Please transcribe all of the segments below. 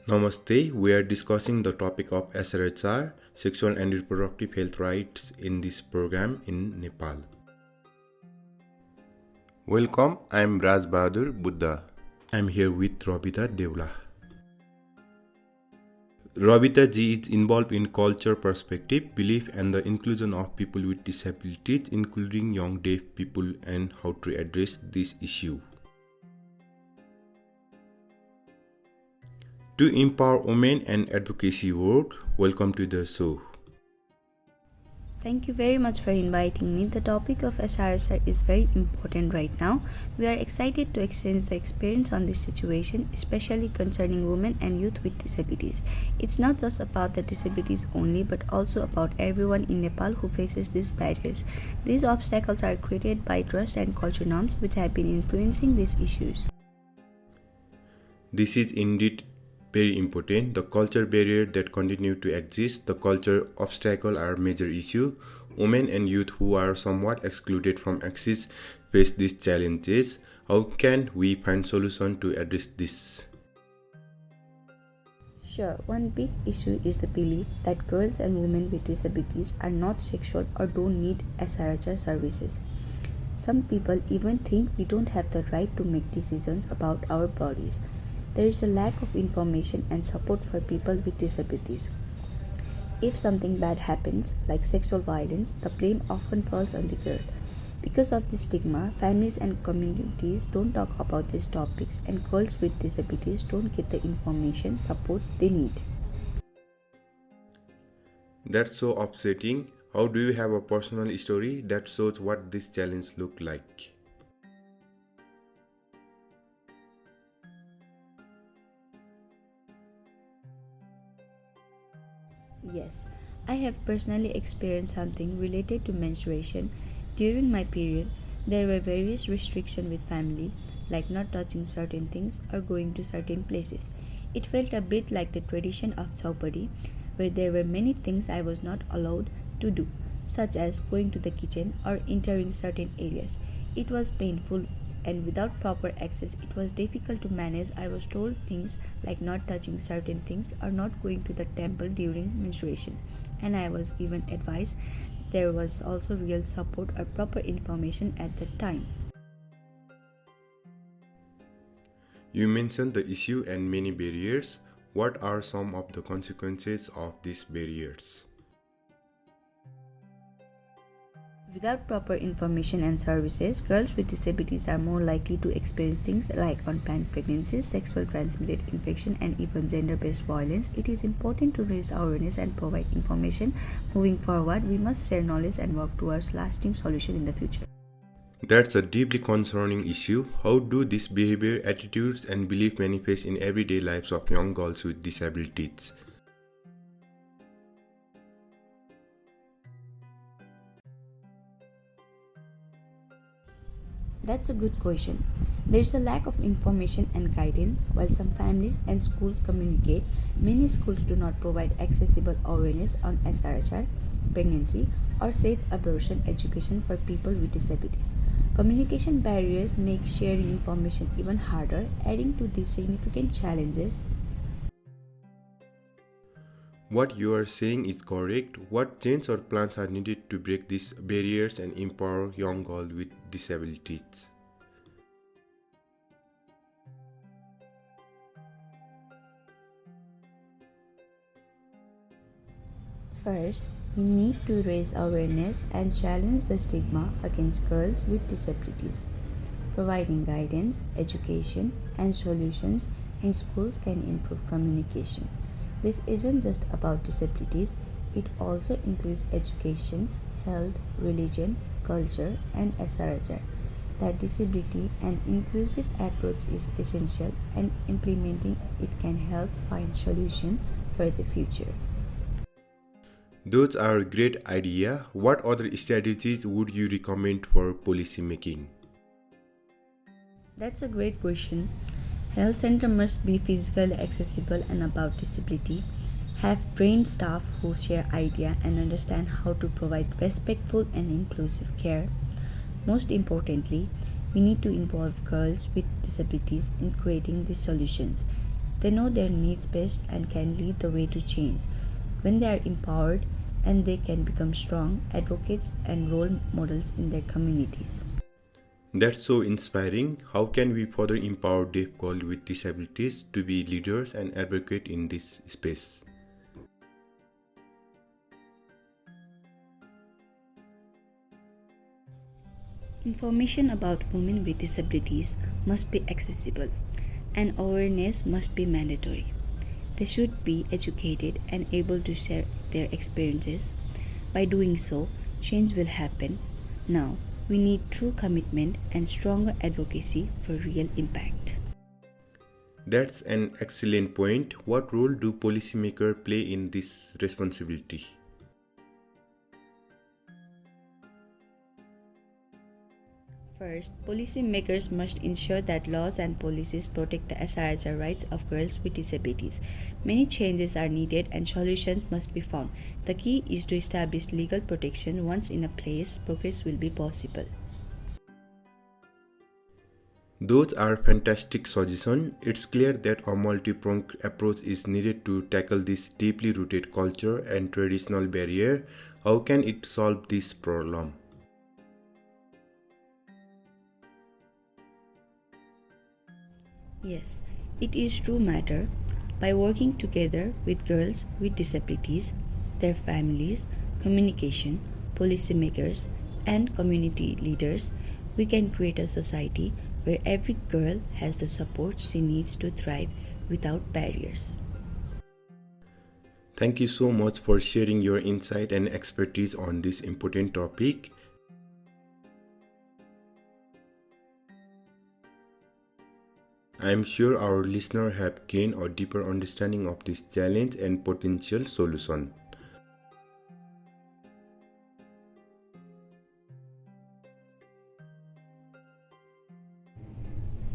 Namaste. We are discussing the topic of SRHR, sexual and reproductive health rights in this program in Nepal. Welcome, I am Raj Bahadur Budha. I am here with Rabita Deula. Rabita ji is involved in culture perspective, belief and the inclusion of people with disabilities, including young deaf people, and how to address this issue. To empower women and advocacy work, welcome to the show. Thank you very much for inviting me. The topic of SRHR is very important right now. We are excited to exchange the experience on this situation, especially concerning women and youth with disabilities. It's not just about the disabilities only, but also about everyone in Nepal who faces these barriers. These obstacles are created by trust and culture norms which have been influencing these issues. This is indeed very important. The culture barrier that continue to exist, the culture obstacle are major issue. Women and youth who are somewhat excluded from access face these challenges. How can we find solution to address this? Sure, one big issue is the belief that girls and women with disabilities are not sexual or don't need SRHR services. Some people even think we don't have the right to make decisions about our bodies. There is a lack of information and support for people with disabilities. If something bad happens, like sexual violence, the blame often falls on the girl. Because of the stigma, families and communities don't talk about these topics, and girls with disabilities don't get the information support they need. That's so upsetting. How do you have a personal story that shows what this challenge look like? Yes, I have personally experienced something related to menstruation. During my period, there were various restrictions with family, like not touching certain things or going to certain places. It felt a bit like the tradition of Chaupadi, where there were many things I was not allowed to do, such as going to the kitchen or entering certain areas. It was painful, and without proper access it was difficult to manage. I was told things like not touching certain things or not going to the temple during menstruation, and I was given advice. There was also real support or proper information at that time. You mentioned the issue and many barriers. What are some of the consequences of these barriers? Without proper information and services, girls with disabilities are more likely to experience things like unplanned pregnancies, sexual transmitted infection, and even gender-based violence. It is important to raise awareness and provide information. Moving forward, we must share knowledge and work towards lasting solution in the future. That's a deeply concerning issue. How do these behavior, attitudes, and beliefs manifest in everyday lives of young girls with disabilities? That's a good question. There's a lack of information and guidance. While some families and schools communicate, many schools do not provide accessible awareness on SRHR, pregnancy, or safe abortion education for people with disabilities. Communication barriers make sharing information even harder, adding to these significant challenges. What you are saying is correct. What change or plans are needed to break these barriers and empower young girls with disabilities? First, we need to raise awareness and challenge the stigma against girls with disabilities. Providing guidance, education, and solutions in schools can improve communication. This isn't just about disabilities, it also includes education, health, religion, culture, and SRHR. That disability and inclusive approach is essential, and implementing it can help find solutions for the future. Those are great ideas. What other strategies would you recommend for policy making? That's a great question. Health center must be physically accessible and about disability. Have trained staff who share ideas and understand how to provide respectful and inclusive care. Most importantly, we need to involve girls with disabilities in creating these solutions. They know their needs best and can lead the way to change. When they are empowered, and they can become strong advocates and role models in their communities. That's so inspiring. How can we further empower deaf girls with disabilities to be leaders and advocate in this space? Information about women with disabilities must be accessible, and awareness must be mandatory. They should be educated and able to share their experiences. By doing so, change will happen. Now, we need true commitment and stronger advocacy for real impact. That's an excellent point. What role do policymakers play in this responsibility? First, policymakers must ensure that laws and policies protect the SRHR rights of girls with disabilities. Many changes are needed and solutions must be found. The key is to establish legal protection. Once in a place, progress will be possible. Those are fantastic suggestions. It's clear that a multi-pronged approach is needed to tackle this deeply rooted culture and traditional barrier. How can it solve this problem? Yes, it is true matter. By working together with girls with disabilities, their families, communication, policymakers, and community leaders, we can create a society where every girl has the support she needs to thrive without barriers. Thank you so much for sharing your insight and expertise on this important topic. I am sure our listeners have gained a deeper understanding of this challenge and potential solution.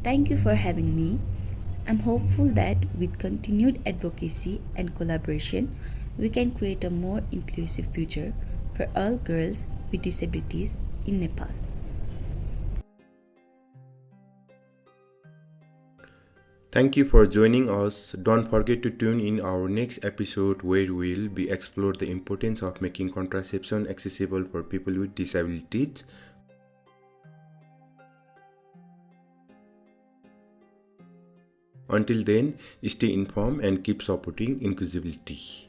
Thank you for having me. I'm hopeful that with continued advocacy and collaboration, we can create a more inclusive future for all girls with disabilities in Nepal. Thank you for joining us. Don't forget to tune in our next episode where we'll be explore the importance of making contraception accessible for people with disabilities. Until then, stay informed and keep supporting inclusivity.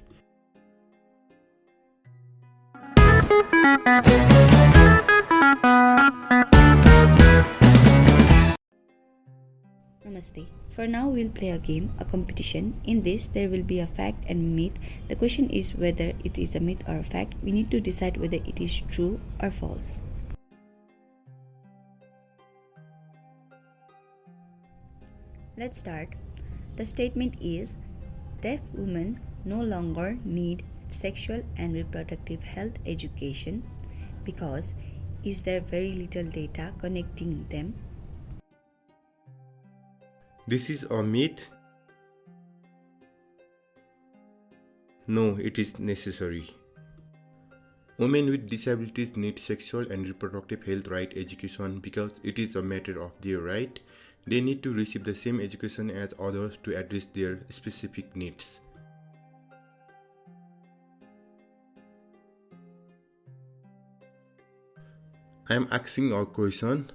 Namaste. For now, we'll play a game, a competition. In this, there will be a fact and myth. The question is whether it is a myth or a fact. We need to decide whether it is true or false. Let's start. The statement is deaf women no longer need sexual and reproductive health education because is there very little data connecting them? This is a myth. No, it is necessary. Women with disabilities need sexual and reproductive health right education because it is a matter of their right. They need to receive the same education as others to address their specific needs. I am asking a question.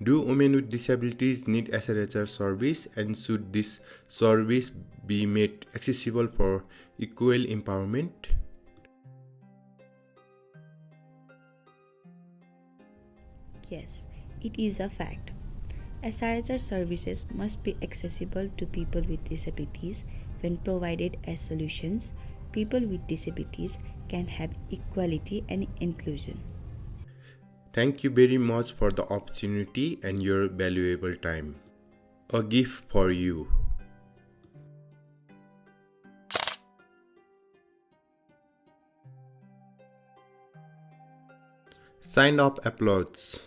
Do women with disabilities need SRHR service, and should this service be made accessible for equal empowerment? Yes, it is a fact. SRHR services must be accessible to people with disabilities. When provided as solutions, people with disabilities can have equality and inclusion. Thank you very much for the opportunity and your valuable time. A gift for you. Sign up applause.